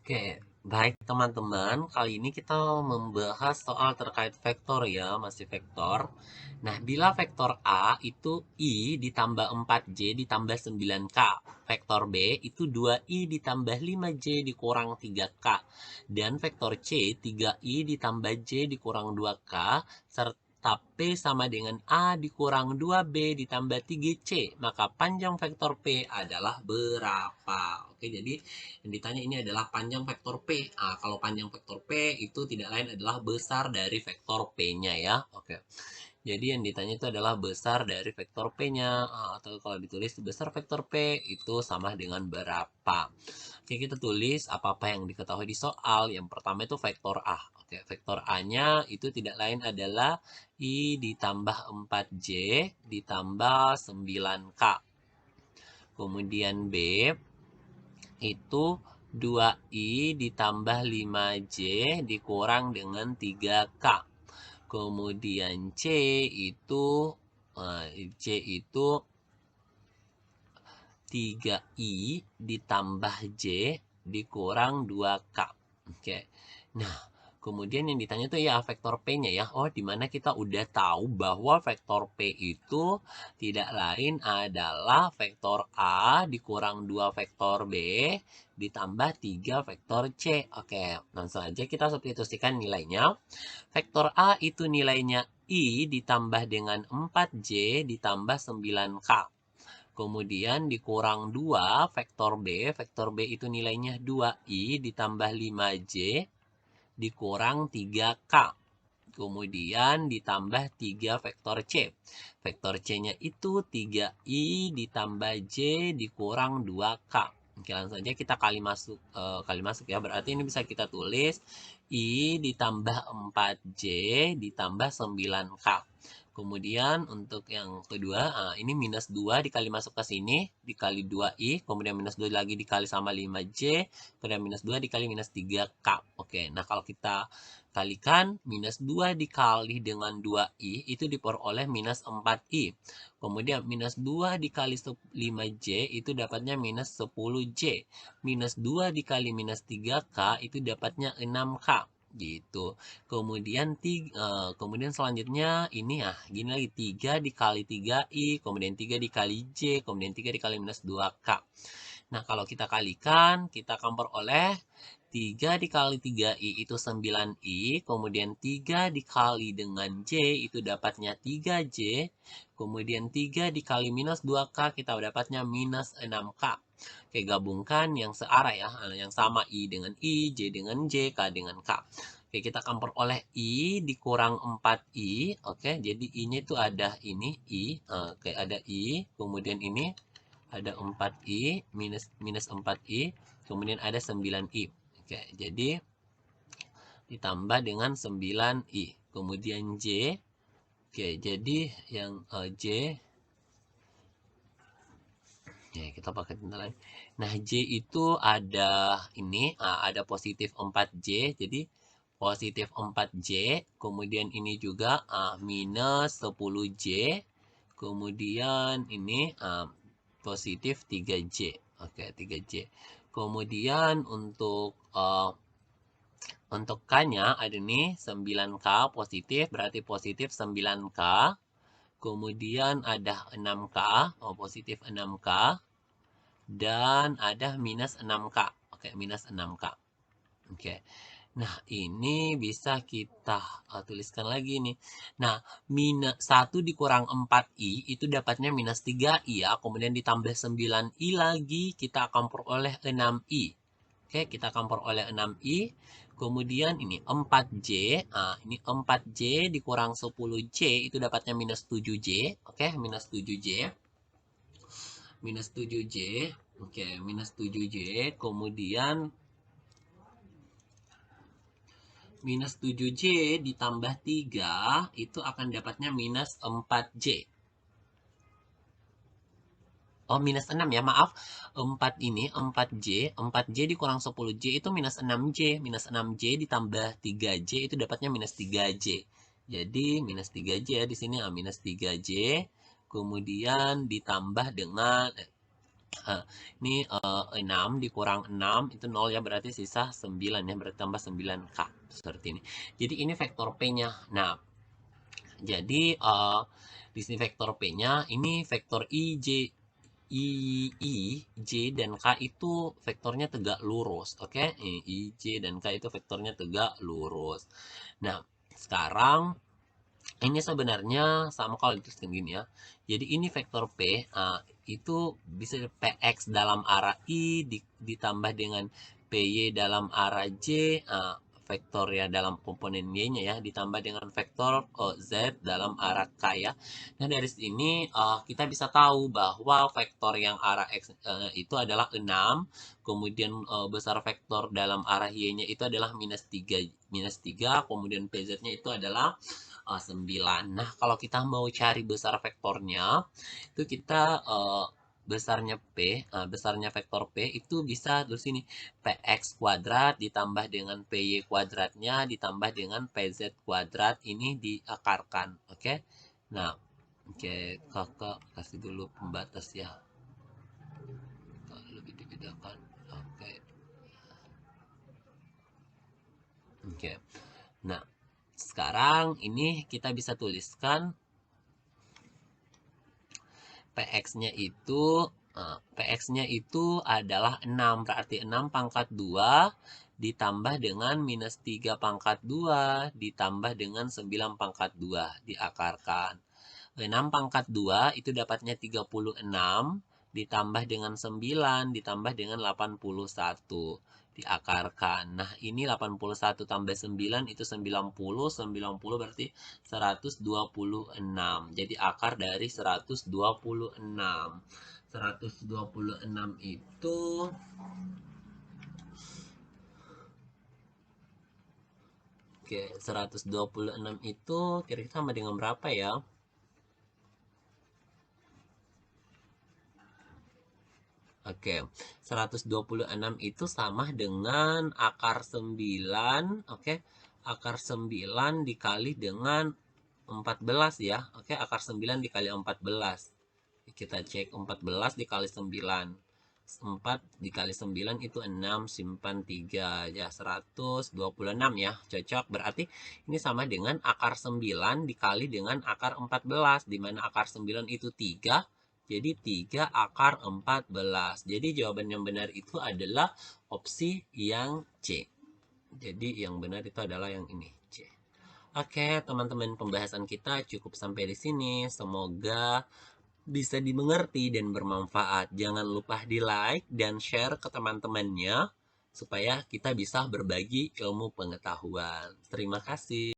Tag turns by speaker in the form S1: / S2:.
S1: Oke, baik teman-teman. Kali ini kita membahas soal terkait vektor ya, masih vektor. Nah, bila vektor A itu I ditambah 4J ditambah 9K. Vektor B itu 2I ditambah 5J dikurang 3K. Dan vektor C 3I ditambah J dikurang 2K. Serta P sama dengan A dikurang 2B ditambah 3C. Maka panjang vektor P adalah berapa? Oke, jadi yang ditanya ini adalah panjang vektor P. Nah, kalau panjang vektor P itu tidak lain adalah besar dari vektor P-nya ya. Oke. Jadi yang ditanya itu adalah besar dari vektor P-nya. Atau kalau ditulis besar vektor P itu sama dengan berapa. Oke, kita tulis apa-apa yang diketahui di soal. Yang pertama itu vektor A. Oke, vektor A-nya itu tidak lain adalah I ditambah 4J ditambah 9K. Kemudian B itu 2I ditambah 5J dikurang dengan 3K. Kemudian C itu 3I ditambah J dikurang 2K. Oke. Nah, kemudian yang ditanya tuh ya vektor P-nya ya. Oh, dimana kita udah tahu bahwa vektor P itu tidak lain adalah vektor A dikurang 2 vektor B ditambah 3 vektor C. Oke, langsung aja kita substitusikan nilainya. Vektor A itu nilainya I ditambah dengan 4J ditambah 9K. Kemudian dikurang 2 vektor B. Vektor B itu nilainya 2I ditambah 5J dikurang 3K. Kemudian ditambah 3 vektor C. Vektor C-nya itu 3I ditambah J dikurang 2K. Oke, langsung aja kita kali masuk ya. Berarti ini bisa kita tulis I ditambah 4J ditambah 9K. Kemudian untuk yang kedua, ini minus 2 dikali masuk ke sini, dikali 2I, kemudian minus 2 lagi dikali sama 5J, kemudian minus 2 dikali minus 3K. Oke, nah kalau kita kalikan, minus 2 dikali dengan 2I, itu diperoleh minus 4I. Kemudian minus 2 dikali 5J, itu dapatnya minus 10J. Minus 2 dikali minus 3K, itu dapatnya 6K. Gitu. Kemudian selanjutnya ini ya gini lagi 3 dikali 3i, kemudian 3 dikali j, kemudian 3 dikali minus 2k. Nah, kalau kita kalikan, kita akan peroleh 3 dikali 3i itu 9i, kemudian 3 dikali dengan j itu dapatnya 3j, kemudian 3 dikali minus 2k kita dapatnya minus 6k. Oke, gabungkan yang searah ya, yang sama I dengan I, J dengan J, K dengan K. Oke, kita akan peroleh I dikurang 4I. Oke, jadi I-nya itu ada ini, I. Oke, ada I. Kemudian ini ada 4I, minus 4I. Kemudian ada 9I. Oke, jadi ditambah dengan 9I. Kemudian J. Oke, jadi yang J. Ya, kita pakai tinta lain. Nah, J itu ada ini, ada positif 4J. Jadi, positif 4J. Kemudian ini juga minus 10J. Kemudian ini positif 3J. Oke, 3J. Kemudian untuk K-nya ada nih 9K positif, berarti positif 9K. Kemudian ada 6K, positif 6K. Dan ada minus 6K. Oke, minus 6K. Oke. Nah, ini bisa kita tuliskan lagi nih. Nah, minus 1 dikurang 4i itu dapatnya minus 3i ya. Kemudian ditambah 9i lagi, kita akan peroleh 6i. Oke, kita akan peroleh 6i. Kemudian ini 4J. Ini 4J dikurang 10J itu dapatnya minus 7J. Oke, minus 7J. Minus 7J. Oke, minus 7J. Kemudian minus 7J ditambah 3 itu akan dapatnya minus 4J. Oh, minus 6 ya, maaf. 4J dikurang 10J itu minus 6J. Minus 6J ditambah 3J itu dapatnya minus 3J. Jadi, minus 3J ya di sini, minus 3J. Kemudian ditambah dengan Ini 6 dikurang 6 itu 0 ya, berarti sisa 9 ya, berarti tambah 9K seperti ini. Jadi ini vektor P-nya. Nah, jadi di sini vektor P-nya ini vektor J dan K itu vektornya tegak lurus. Oke, I, J dan K itu vektornya tegak lurus. Nah, sekarang ini sebenarnya sama kalau dituliskan gini ya. Jadi ini vektor P itu bisa Px dalam arah I ditambah dengan Py dalam arah J, vektor ya dalam komponen Y-nya ya, ditambah dengan vektor Z dalam arah K ya. Nah, dari sini kita bisa tahu bahwa vektor yang arah X itu adalah 6, kemudian besar vektor dalam arah Y-nya itu adalah -3, kemudian PZ-nya itu adalah 9. Nah, kalau kita mau cari besar vektornya, itu kita besarnya vektor P itu bisa di sini Px kuadrat ditambah dengan Py kuadratnya ditambah dengan Pz kuadrat ini diakarkan. Oke. Nah, oke, Kakak kasih dulu pembatas ya. Lebih dibedakan. Oke. Oke. Nah, sekarang ini kita bisa tuliskan PX-nya itu adalah 6. Berarti 6 pangkat 2 ditambah dengan -3 pangkat 2 ditambah dengan 9 pangkat 2 diakarkan. 6 pangkat 2 itu dapatnya 36 ditambah dengan 9 ditambah dengan 81 diakarkan. Nah, ini 81 tambah 9 itu 90. 90 berarti 126. Jadi akar dari 126. 126 itu Oke, 126 itu kira-kira sama dengan berapa ya? Oke, 126 itu sama dengan akar 9, oke. Akar 9 dikali dengan 14 ya. Oke, akar 9 dikali 14. Kita cek 14 dikali 9. 4 dikali 9 itu 6, simpan 3. Ya, 126 ya. Cocok. Berarti ini sama dengan akar 9 dikali dengan akar 14. Di mana akar 9 itu 3. Jadi 3 akar 14. Jadi jawaban yang benar itu adalah opsi yang C. Jadi yang benar itu adalah yang ini, C. Oke, teman-teman, pembahasan kita cukup sampai di sini. Semoga bisa dimengerti dan bermanfaat. Jangan lupa di like dan share ke teman-temannya supaya kita bisa berbagi ilmu pengetahuan. Terima kasih.